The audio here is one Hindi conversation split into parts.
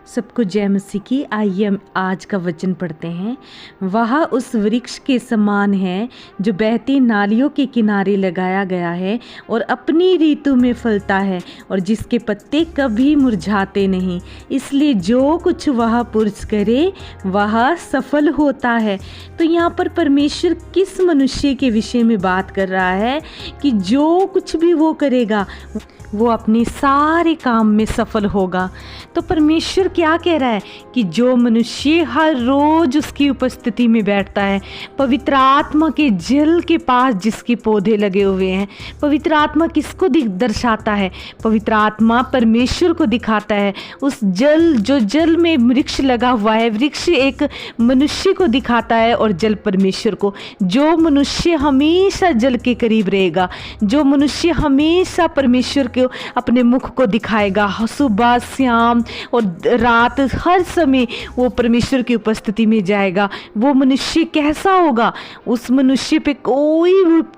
सबको जय मसीह की। आइए हम आज का वचन पढ़ते हैं। वह उस वृक्ष के समान है जो बहती नालियों के किनारे लगाया गया है और अपनी ऋतु में फलता है और जिसके पत्ते कभी मुरझाते नहीं। इसलिए जो कुछ वह पुरुष करे वह सफल होता है। तो यहाँ पर परमेश्वर किस मनुष्य के विषय में बात कर रहा है कि जो कुछ भी वो करेगा वो अपने सारे काम में सफल होगा। तो परमेश्वर क्या कह रहा है कि जो मनुष्य हर रोज उसकी उपस्थिति में बैठता है, पवित्र आत्मा के जल के पास जिसके पौधे लगे हुए हैं, पवित्र आत्मा किसको दर्शाता है? पवित्र आत्मा परमेश्वर को दिखाता है। उस जो जल में वृक्ष लगा हुआ है, वृक्ष एक मनुष्य को दिखाता है और जल परमेश्वर को। जो मनुष्य हमेशा जल के करीब रहेगा, जो मनुष्य हमेशा परमेश्वर को अपने मुख को दिखाएगा, सुबह शाम और रात हर समय वो परमेश्वर की उपस्थिति में जाएगा, वो मनुष्य कैसा होगा? उस मनुष्य पे कोई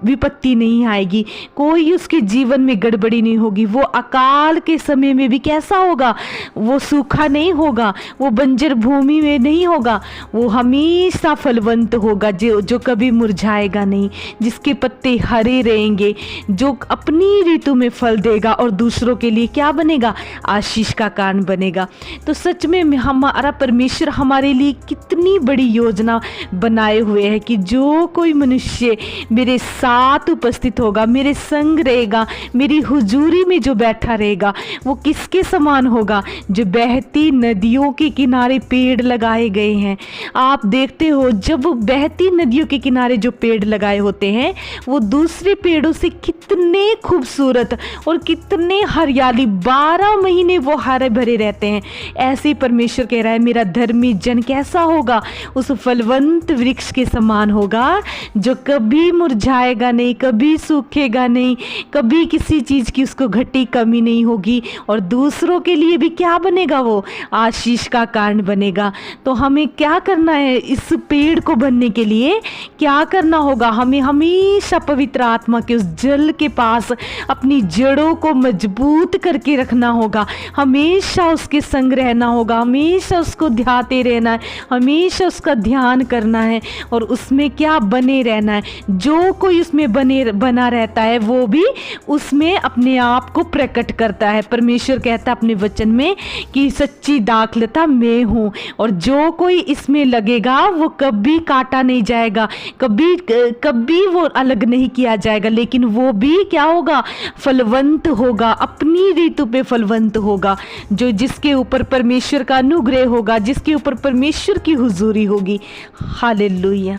विपत्ति नहीं आएगी, कोई उसके जीवन में गड़बड़ी नहीं होगी। वो अकाल के समय में भी कैसा होगा? वो सूखा नहीं होगा, वो बंजर भूमि में नहीं होगा, वो हमेशा फलवंत होगा, जो कभी मुरझाएगा नहीं, जिसके पत्ते हरे रहेंगे, जो अपनी ऋतु में फल देगा और दूसरों के लिए क्या बनेगा? आशीष का कारण बनेगा। तो सच में हमारा परमेश्वर हमारे लिए कितनी बड़ी योजना बनाए हुए है कि जो कोई मनुष्य मेरे साथ उपस्थित होगा, मेरे संग रहेगा, मेरी हुजूरी में जो बैठा रहेगा, वो किसके समान होगा? जो बहती नदियों के किनारे पेड़ लगाए गए हैं। आप देखते हो जब बहती नदियों के किनारे जो पेड़ लगाए होते हैं वो दूसरे पेड़ों से कितने खूबसूरत और कितने हरियाली, 12 महीने वो हरे भरे रहते हैं। ऐसे परमेश्वर कह रहा है मेरा धर्मी जन कैसा होगा? उस फलवंत वृक्ष के समान होगा जो कभी मुरझाएगा नहीं, कभी सूखेगा नहीं, कभी किसी चीज की उसको घटी कमी नहीं होगी और दूसरों के लिए भी क्या बनेगा? वो आशीष का कारण बनेगा। तो हमें क्या करना है? इस पेड़ को बनने के लिए क्या करना होगा? हमें हमेशा पवित्र आत्मा के उस जल के पास अपनी जड़ों को मजबूत करके रखना होगा, हमेशा उसके संग रहना होगा, हमेशा उसको ध्याते रहना है, हमेशा उसका ध्यान करना है और उसमें क्या बने रहना है। जो कोई उसमें बना रहता है वो भी उसमें अपने आप को प्रकट करता है। परमेश्वर कहता है अपने वचन में कि सच्ची दाखलता मैं हूँ और जो कोई इसमें लगेगा वो कभी काटा नहीं जाएगा, कभी वो अलग नहीं किया जाएगा, लेकिन वो भी क्या होगा? फलवंत होगा, अपनी ऋतु पे फलवंत होगा। जो जिसके ऊपर परमेश्वर का अनुग्रह होगा, जिसके ऊपर परमेश्वर की हुजूरी होगी। हालेलुया।